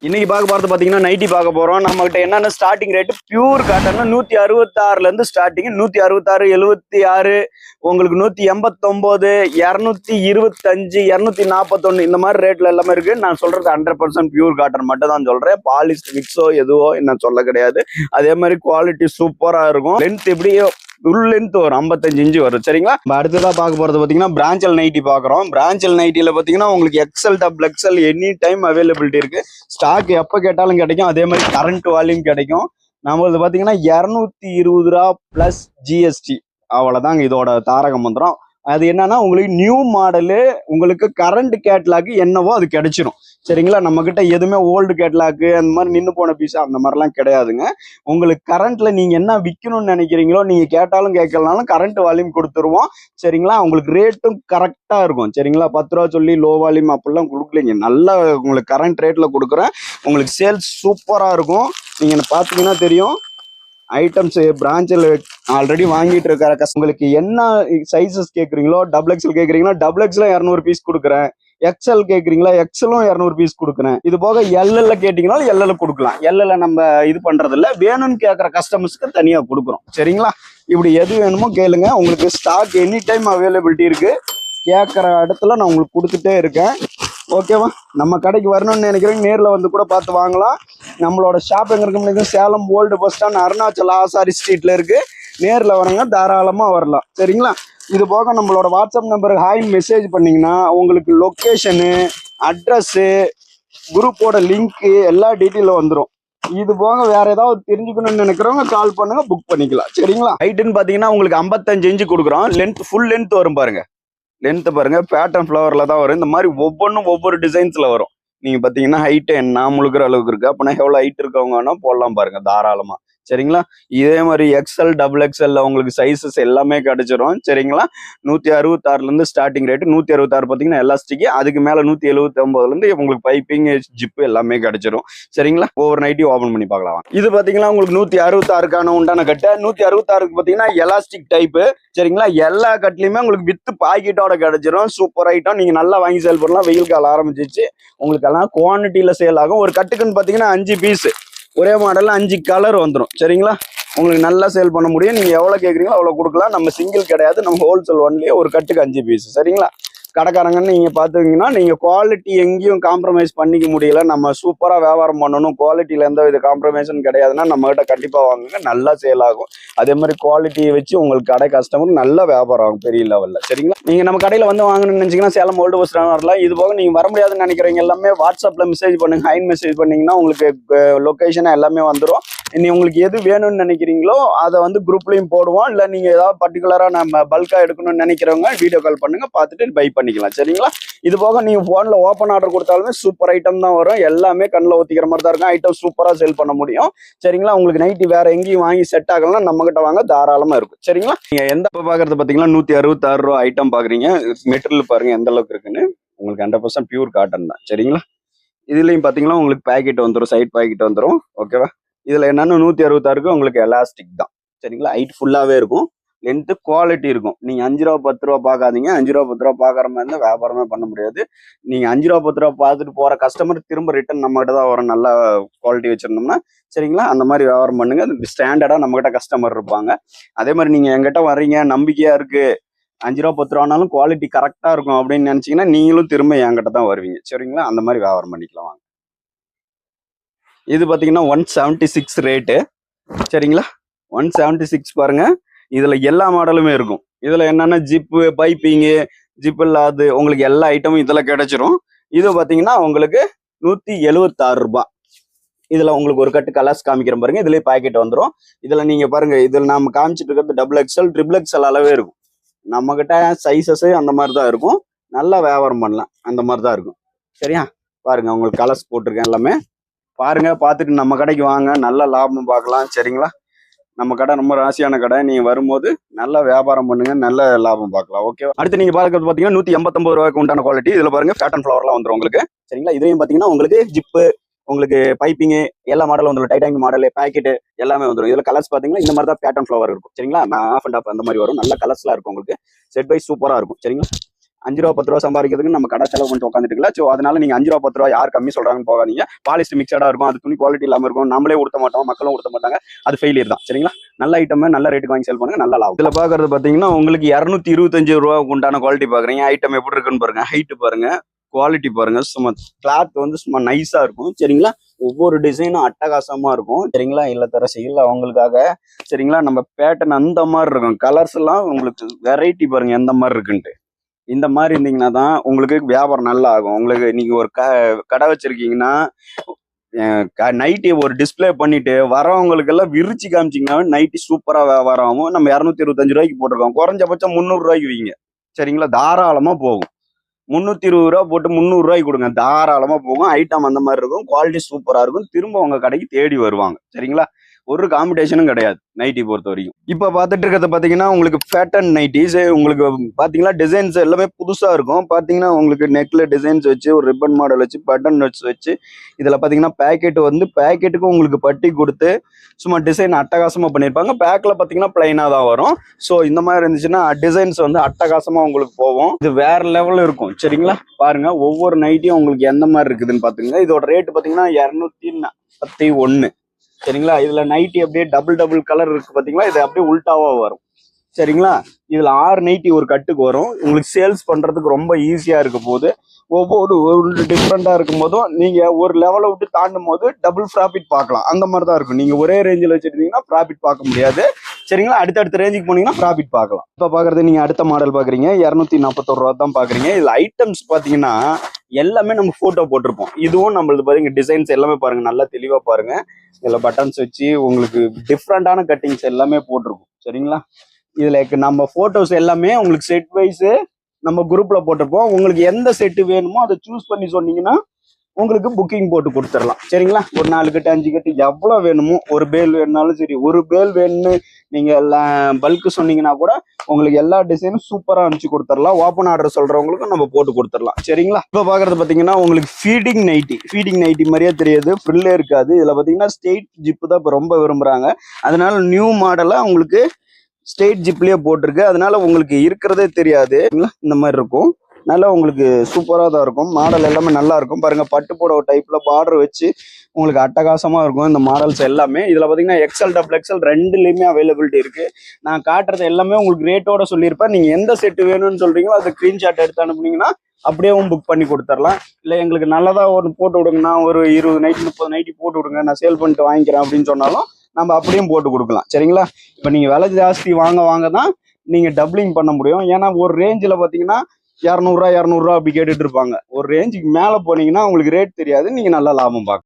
இன்னைக்கு பார்க்க போறது பாத்தீங்கன்னா நைட்டி பார்க்க போறோம். நம்ம கிட்ட என்னென்ன ஸ்டார்டிங் ரேட் பியூர் காட்டன்னா 166 இருந்து ஸ்டார்டிங் 166, 76, உங்களுக்கு 189, 225, 241 இந்த மாதிரி ரேட்ல எல்லாமே இருக்கு. நான் சொல்றது 100% பியூர் காட்டன் மட்டும் தான் சொல்றேன். பாலிஸ்ட் மிக்ஸோ எதுவோ என்ன சொல்ல கிடையாது. அதே மாதிரி குவாலிட்டி சூப்பரா இருக்கும். லென்த் எப்படியோ ஃபுல் லென்த் வரும் 55 இன்ச்சு வரும். சரிங்களா? அடுத்ததா பார்க்க போறது பாத்தீங்கன்னா பிராஞ்சல் நைட்டி பாக்குறோம். பிராஞ்சல் நைட்டில பாத்தீங்கன்னா உங்களுக்கு XL double XL any time availability இருக்கு. ஸ்டாக் எப்ப கேட்டாலும் கிடைக்கும். அதே மாதிரி கரண்ட் வால்யூம் கிடைக்கும். நம்மளது பாத்தீங்கன்னா 220 ரூபா பிளஸ் ஜிஎஸ்டி. அவ்வளவுதாங்க இதோட தாரக மந்திரம். அது என்னன்னா உங்களுக்கு நியூ மாடலு, உங்களுக்கு கரண்ட் கேட்லாக் என்னவோ அது கிடைச்சிரும். சரிங்களா? நம்ம கிட்ட எதுவுமே ஓல்டு கேட்லாக்கு அந்த மாதிரி நின்று போன பீஸ் அந்த மாதிரிலாம் கிடையாதுங்க. உங்களுக்கு கரண்ட்ல நீங்க என்ன விற்கணும்னு நினைக்கிறீங்களோ நீங்க கேட்டாலும் கேட்கலனாலும் கரண்ட் வால்யூம் கொடுத்துருவோம். சரிங்களா? உங்களுக்கு ரேட்டும் கரெக்டா இருக்கும். சரிங்களா? 10 ரூபா சொல்லி லோ வால்யூம் அப்படிலாம் கொடுக்கலீங்க. நல்லா உங்களுக்கு கரண்ட் ரேட்ல கொடுக்குறேன். உங்களுக்கு சேல்ஸ் சூப்பரா இருக்கும். நீங்க பாத்தீங்கன்னா தெரியும். ஐட்டம்ஸ் பிரான்ச்சில் ஆல்ரெடி வாங்கிட்டு இருக்கார உங்களுக்கு என்ன சைஸஸ் கேட்குறீங்களோ, டபுள் எக்ஸல் கேட்குறீங்களா டபுள் எக்ஸ்ல 200 பீஸ் கொடுக்குறேன். எக்ஸல் கேட்குறீங்களா எக்ஸலும் 200 பீஸ் கொடுக்குறேன். இது போக எல்எல்ல கேட்டீங்கனாலும் எல்எல்ல கொடுக்கலாம். எல்எல்ல நம்ம இது பண்றது இல்லை, வேணும்னு கேட்குற கஸ்டமர்ஸ்க்கு தனியாக கொடுக்குறோம். சரிங்களா? இப்படி எது வேணுமோ கேளுங்க. உங்களுக்கு ஸ்டாக் எனி டைம் அவைலபிலிட்டி இருக்கு. கேட்குற இடத்துல நான் உங்களுக்கு கொடுத்துட்டே இருக்கேன். ஓகேவா? நம்ம கடைக்கு வரணும்னு நினைக்கிறேன், நேரில் வந்து கூட பார்த்து வாங்கலாம். நம்மளோட ஷாப் எங்க இருக்கு? Salem old bus stand, Arunachal Asari ஸ்ட்ரீட்ல இருக்கு. நேரில் வரங்க தாராளமா வரலாம். சரிங்களா? இது போக நம்மளோட வாட்ஸ்அப் நம்பருக்கு ஹாய் மெசேஜ் பண்ணீங்கன்னா உங்களுக்கு லொக்கேஷனு, அட்ரஸ்ஸு, குரூப்போட லிங்க்கு எல்லா டீட்டெயிலும் வந்துடும். இது போக வேற ஏதாவது தெரிஞ்சுக்கணும்னு நினைக்கிறவங்க கால் பண்ணுங்க, புக் பண்ணிக்கலாம். சரிங்களா? ஹைட்டுன்னு பாத்தீங்கன்னா உங்களுக்கு 55 இன்ச்சு கொடுக்குறோம். லென்த் ஃபுல் லென்த் வரும் பாருங்க. லென்த் பாருங்க, பேட்டர்ன் ஃப்ளவர்ல தான் வரும். இந்த மாதிரி ஒவ்வொன்றும் ஒவ்வொரு டிசைன்ஸ்ல வரும். நீங்க பாத்தீங்கன்னா ஹைட் என்ன முழுக்கிற அளவுக்கு இருக்கு. அப்படின்னா எவ்வளவு ஹைட் இருக்கவங்கன்னா போடலாம் பாருங்க தாராளமா. சரிங்களா? இதே மாதிரி எக்ஸ்எல் டபுள் எக்ஸ்எல்ல உங்களுக்கு சைஸஸ் எல்லாமே கிடைச்சிரும். சரிங்களா? 166 இருந்து ஸ்டார்டிங் ரேட். 166 பாத்தீங்கன்னா எலாஸ்டிக். அதுக்கு மேல 179 இருந்து உங்களுக்கு பைப்பிங் ஜிப்பு எல்லாமே கிடைச்சிரும். சரிங்களா? ஒவ்வொரு நைட்டி ஓபன் பண்ணி பார்க்கலாம். இது பாத்தீங்கன்னா உங்களுக்கு 166க்கான உண்டான கட்டை. 166க்கு பாத்தீங்கன்னா எலாஸ்டிக் டைப்பு. சரிங்களா? எல்லா கட்லயுமே உங்களுக்கு வித்து பாக்கெட்டோட கிடைச்சிரும். Super item. நீங்க நல்லா வாங்கி சேல் பண்ணலாம். வெயில் காலம் ஆரம்பிச்சிச்சு. உங்களுக்கு எல்லாம் குவான்டிட்டியில சேல் ஆகும். ஒரு கட்டுக்குன்னு பாத்தீங்கன்னா 5 பீஸ், ஒரே மாடல்ல 5 கலர் வந்துடும். சரிங்களா? உங்களுக்கு நல்லா சேல் பண்ண முடியும். நீங்க எவ்வளவு கேட்குறீங்களோ அவ்வளவு கொடுக்கலாம். நம்ம சிங்கிள் கிடையாது, நம்ம ஹோல்சேல் ஒன்லயே. ஒரு கட்டுக்கு 5 பீஸ். சரிங்களா? கடைக்காரங்கன்னு நீங்க பாத்துக்கிங்கன்னா நீங்க குவாலிட்டி எங்கேயும் காம்ப்ரமைஸ் பண்ணிக்க முடியல. நம்ம சூப்பரா வியாபாரம் பண்ணணும், குவாலிட்டியில எந்த வித காம்ப்ரமைஸும் கிடையாதுன்னா நம்ம கிட்ட கண்டிப்பா வாங்குங்க. நல்லா சேல் ஆகும். அதே மாதிரி குவாலிட்டியை வச்சு உங்களுக்கு கடை கஸ்டமர் நல்ல வியாபாரம் ஆகும் பெரிய லெவல்ல. சரிங்களா? நீங்க நம்ம கடையில வந்து வாங்கணும்னு நினைச்சீங்கன்னா சேலம் ஓல்டு பஸ் ஸ்டாண்ட் வரலாம். இது போக நீங்க வர முடியாதுன்னு நினைக்கிறவங்க எல்லாமே வாட்ஸ்அப்ல மெசேஜ் பண்ணுங்க. ஹைன் மெசேஜ் பண்ணீங்கன்னா உங்களுக்கு லொகேஷன் எல்லாமே வந்துடும். இனி உங்களுக்கு எது வேணும்னு நினைக்கிறீங்களோ அதை வந்து குரூப்லயும் போடுவோம். இல்ல நீங்க ஏதாவது பர்டிகுலரா நம்ம பல்கா எடுக்கணும்னு நினைக்கிறவங்க வீடியோ கால் பண்ணுங்க, பார்த்துட்டு பை பண்ணிக்கலாம். சரிங்களா? இது போக நீங்க போன்ல ஓப்பன் ஆர்டர் கொடுத்தாலுமே சூப்பர் ஐட்டம் தான் வரும். எல்லாமே கண்ணில் ஊத்திக்கிற மாதிரி தான் இருக்கும். ஐட்டம் சூப்பரா சேல் பண்ண முடியும். சரிங்களா? உங்களுக்கு நைட்டி வேற எங்கேயும் வாங்கி செட் ஆகலாம், நம்ம கிட்ட வாங்க தாராளமா இருக்கும். சரிங்களா? நீங்க எந்த பாக்குறது பாத்தீங்கன்னா 166 ரூபா ஐட்டம் பாக்குறீங்க. மெட்டீரியல் பாருங்க எந்த அளவுக்கு இருக்குன்னு. உங்களுக்கு 100% பியூர் காட்டன் தான். சரிங்களா? இதுலயும் பாத்தீங்கன்னா உங்களுக்கு பேக்கெட் வந்துடும், சைட் பேக்கெட் வந்துடும். ஓகேவா? இதுல என்னன்னா 166க்கு உங்களுக்கு எலாஸ்டிக் தான். சரிங்களா? ஹைட் ஃபுல்லாவே இருக்கும். லென்த் குவாலிட்டி இருக்கும். நீங்க 5 ரூபா 10 ரூபா பார்க்காதீங்க. 5 ரூபா 10 ரூபா பாக்குற மாதிரி இருந்தா வியாபாரமே பண்ண முடியாது. நீங்க 5 ரூபா 10 ரூபா பார்த்துட்டு போற கஸ்டமர் திரும்ப ரிட்டர்ன் நம்ம கிட்ட தான் வரும். நல்ல குவாலிட்டி வச்சிருந்தோம்னா. சரிங்களா? அந்த மாதிரி வியாபாரம் பண்ணுங்க. ஸ்டாண்டர்டா நம்ம கிட்ட கஸ்டமர் இருப்பாங்க. அதே மாதிரி நீங்க எங்கிட்ட வர்றீங்க, நம்பிக்கையா இருக்கு, 5 ரூபா 10 ரூபானாலும் குவாலிட்டி கரெக்டா இருக்கும் அப்படின்னு நினைச்சீங்கன்னா நீங்களும் திரும்ப என்கிட்ட தான் வருவீங்க. சரிங்களா? அந்த மாதிரி வியாபாரம் பண்ணிக்கலாம் வாங்க. இது பாத்தீங்கன்னா 176 ரேட்டு. சரிங்களா? 176 பாருங்க. இதுல எல்லா மாடலுமே இருக்கும். இதுல என்னன்னா ஜிப்பு, பைப்பிங்கு, ஜிப் இல்லாது உங்களுக்கு எல்லா ஐட்டமும் இதுல கிடைச்சிரும். இது பாத்தீங்கன்னா உங்களுக்கு 176 ரூபாய். இதுல உங்களுக்கு ஒரு கட்டு கலர்ஸ் காமிக்கிறேன் பாருங்க. இதுலயே பாக்கெட் வந்துடும். இதுல நீங்க பாருங்க, இதுல நம்ம காமிச்சிட்டு இருக்கிறது டபுள் எக்ஸ்எல் ட்ரிபிள் எக்ஸ்எல் அளவே இருக்கும். நம்ம கிட்ட சைசஸ் அந்த மாதிரி தான் இருக்கும். நல்லா வியாபாரம் பண்ணலாம். அந்த மாதிரி தான் இருக்கும். சரியா? பாருங்க, உங்களுக்கு கலர்ஸ் போட்டிருக்கேன் எல்லாமே. பாருங்க, பார்த்துட்டு நம்ம கடைக்கு வாங்க, நல்ல லாபம் பார்க்கலாம். சரிங்களா? நம்ம கடை ரொம்ப ராசியான கடை. நீங்க வரும்போது நல்லா வியாபாரம் பண்ணுங்க, நல்ல லாபம் பார்க்கலாம். ஓகே. அடுத்து நீங்க பார்க்கறது பாத்தீங்கன்னா 189 ரூபாய்க்கு உண்டான குவாலிட்டி. இதுல பாருங்க பேட்டர்ன் ஃபிளவர்லாம் வந்துடும் உங்களுக்கு. சரிங்களா? இதையும் பாத்தீங்கன்னா உங்களுக்கு ஜிப்பு, உங்களுக்கு பைப்பிங் எல்லா மாடலும் வந்துடும். டைட்டானிக் மாடல், பேக்கெட் எல்லாமே வந்துடும். இதுல கலர்ஸ் பாத்தீங்கன்னா இந்த மாதிரி தான் பேட்டர்ன் ஃபிளவர் இருக்கும். சரிங்களா? ஆஃப் அண்ட் ஆஃப் அந்த மாதிரி வரும். நல்ல கலர்ஸ்லாம் இருக்கும். உங்களுக்கு செட் வைஸ் சூப்பரா இருக்கும். சரிங்களா? 5 ரூபா 10 ரூபா சம்பாதிக்கிறதுக்கு நம்ம கடை செலவு கொஞ்சம் உட்காந்துட்டுல. ஸோ அதனால நீங்க 5 ரூபா 10 ரூபா யார் கம்மி சொல்றாங்கன்னு போகாதீங்க. பாலிஸ்ட் மிக்சடா இருக்கும், அது துணி குவாலிட்டி இல்லாம இருக்கும், நம்மளே உடுத்த மாட்டோம், மக்களும் உடுத்த மாட்டாங்க, அது ஃபெயிலியர் தான். சரிங்களா? நல்ல ஐட்டம் நல்ல ரேட்டுக்கு வாங்கி செல் பண்ணுங்க, நல்ல லாபம். இதுல பாக்குறது பாத்தீங்கன்னா உங்களுக்கு 225 ரூபாய்க்கு உண்டான குவாலிட்டி பாக்குறீங்க. ஐட்டம் எப்படி இருக்குன்னு பாருங்க, ஹைட் பாருங்க, குவாலிட்டி பாருங்க, சும்மா கிளாத் வந்து சும்மா நைஸா இருக்கும். சரிங்களா? ஒவ்வொரு டிசைனும் அட்டகாசமா இருக்கும். சரிங்களா? இல்லத்தரசிகள் அவங்களுக்காக. சரிங்களா? நம்ம பேட்டர்ன் அந்த மாதிரி இருக்கும், கலர்ஸ் எல்லாம் உங்களுக்கு வெரைட்டி பாருங்க எந்த மாதிரி இருக்குன்ட்டு. இந்த மாதிரி இருந்தீங்கன்னா தான் உங்களுக்கு வியாபாரம் நல்லா ஆகும். உங்களுக்கு நீங்க ஒரு கடை வச்சிருக்கீங்கன்னா நைட்டி ஒரு டிஸ்பிளே பண்ணிட்டு வரவங்களுக்கு எல்லாம் விரிச்சு காமிச்சிங்கன்னா நைட்டி சூப்பரா வியாபாரம் ஆகும். நம்ம 225 ரூபாய்க்கு போட்டிருக்கோம், குறைஞ்சபட்சம் 300 ரூபாய்க்கு வைங்க. சரிங்களா? தாராளமா போகும். 320 ரூபா போட்டு 300 ரூபாய்க்கு கொடுங்க, தாராளமா போகும். ஐட்டம் அந்த மாதிரி இருக்கும், குவாலிட்டி சூப்பரா இருக்கும், திரும்ப உங்க கடைக்கு தேடி வருவாங்க. சரிங்களா? ஒரு காம்படிஷனும் கிடையாது நைட்டி பொறுத்த வரைக்கும். இப்ப பாத்துட்டு இருக்கிறத பாத்தீங்கன்னா உங்களுக்கு பேட்டர்ன் நைட்டிஸ். உங்களுக்கு பாத்தீங்கன்னா டிசைன்ஸ் எல்லாமே புதுசா இருக்கும். பாத்தீங்கன்னா உங்களுக்கு நெக்ல டிசைன்ஸ் வச்சு ஒரு ரிப்பன் மாடல் வச்சு பட்டன் வச்சு இதுல பாத்தீங்கன்னா பேக்கெட் வந்து பேக்கெட்டுக்கு உங்களுக்கு பட்டி கொடுத்து சும்மா டிசைன் அட்டகாசமா பண்ணிருப்பாங்க. பேக்ல பாத்தீங்கன்னா பிளைனா தான் வரும். ஸோ இந்த மாதிரி இருந்துச்சுன்னா டிசைன்ஸ் வந்து அட்டகாசமா உங்களுக்கு போகும். இது வேற லெவல்ல இருக்கும். சரிங்களா? பாருங்க ஒவ்வொரு நைட்டியும் உங்களுக்கு எந்த மாதிரி இருக்குதுன்னு பாத்துங்க. இதோட ரேட் பாத்தீங்கன்னா 241. சரிங்களா? இதுல நைட்டி அப்படியே டபுள் கலர் இருக்கு பாத்தீங்களா, இது அப்படியே உல்டாவா வரும். சரிங்களா? இதுல 6 நைட்டி ஒரு கட்டுக்கு வரும். உங்களுக்கு சேல்ஸ் பண்றதுக்கு ரொம்ப ஈஸியா இருக்க போது. ஒவ்வொரு டிஃப்ரெண்டா இருக்கும் போதும் நீங்க ஒரு லெவலை விட்டு தாண்டும் போது டபுள் ப்ராஃபிட் பார்க்கலாம். அந்த மாதிரி தான் இருக்கும். நீங்க ஒரே ரேஞ்சில் வச்சிருந்தீங்கன்னா ப்ராஃபிட் பார்க்க முடியாது. சரிங்களா? அடுத்தடுத்த ரேஞ்சுக்கு போனீங்கன்னா ப்ராஃபிட் பார்க்கலாம். இப்ப பாக்குறது நீங்க அடுத்த மாடல் பாக்குறீங்க, 241 ரூபா தான் பாக்குறீங்க. இதுல ஐட்டம்ஸ் பாத்தீங்கன்னா எல்லாமே நம்ம போட்டோ போட்டிருப்போம். இதுவும் நம்மளுக்கு பாருங்க டிசைன்ஸ் எல்லாமே பாருங்க, நல்லா தெளிவா பாருங்க. இதுல பட்டன்ஸ் வச்சு உங்களுக்கு டிஃப்ரெண்டான கட்டிங்ஸ் எல்லாமே போட்டிருக்கும். சரிங்களா? இதுல நம்ம போட்டோஸ் எல்லாமே உங்களுக்கு செட் வைஸ் நம்ம குரூப்ல போட்டிருப்போம். உங்களுக்கு எந்த செட்டு வேணுமோ அதை சூஸ் பண்ணி சொன்னீங்கன்னா உங்களுக்கு புக்கிங் போட்டு கொடுத்துடலாம். சரிங்களா? ஒரு 4 கட்டு 5 கட்டு எவ்வளவு வேணுமோ, ஒரு பேல் வேணுனாலும் சரி, ஒரு பேல் வேணும்னு நீங்க பல்க் சொன்னீங்கன்னா கூட உங்களுக்கு எல்லா டிசைனும் சூப்பரா அனுப்பிச்சு கொடுத்துடலாம். ஓப்பன் ஆர்டர் சொல்றவங்களுக்கும் நம்ம போட்டு கொடுத்துடலாம். சரிங்களா? இப்ப பாக்குறது பாத்தீங்கன்னா உங்களுக்கு ஃபீடிங் நைட்டி மாதிரியே தெரியாது, ஃப்ரில்லே இருக்காது. இதுல பாத்தீங்கன்னா ஸ்ட்ரெயிட் ஜிப்பு தான் இப்ப ரொம்ப விரும்புறாங்க. அதனால நியூ மாடலா உங்களுக்கு ஸ்ட்ரெயிட் ஜிப்லயே போட்டிருக்கு. அதனால உங்களுக்கு இருக்கிறதே தெரியாது. இந்த மாதிரி இருக்கும், நல்லா உங்களுக்கு சூப்பரா தான் இருக்கும். மாடல் எல்லாமே நல்லா இருக்கும். பாருங்க பட்டு புடவை டைப்ல பார்டர் வச்சு உங்களுக்கு அட்டகாசமா இருக்கும் இந்த மாடல்ஸ் எல்லாமே. இதுல பாத்தீங்கன்னா எக்ஸ்எல் டபுள் எக்ஸ்எல் ரெண்டுலயுமே அவைலபிலிட்டி இருக்கு. நான் காட்டுறது எல்லாமே உங்களுக்கு ரேட்டோட சொல்லியிருப்பேன். நீங்க எந்த செட்டு வேணும்னு சொல்றீங்களோ அதை ஸ்கிரீன்ஷாட் எடுத்து அனுப்புனீங்கன்னா அப்படியே புக் பண்ணி கொடுத்துடலாம். இல்லை எங்களுக்கு நல்லதா ஒரு போட்டு விடுங்கண்ணா, ஒரு 20 நைட்டி 30 நைட்டி போட்டு விடுங்க, நான் சேல் பண்ணிட்டு வாங்கிக்கிறேன் அப்படின்னு சொன்னாலும் நம்ம அப்படியும் போட்டு கொடுக்கலாம். சரிங்களா? இப்போ நீங்க விலை ஜாஸ்தி வாங்க தான் நீங்க டபுளிங் பண்ண முடியும். ஏன்னா ஒரு ரேஞ்சில் பாத்தீங்கன்னா 200 ரூபா அப்படி கேட்டுட்டு இருப்பாங்க. ஒரு ரேஞ்சுக்கு மேல போனீங்கன்னா உங்களுக்கு ரேட் தெரியாது, நீங்க நல்ல லாபம் பார்க்கலாம்.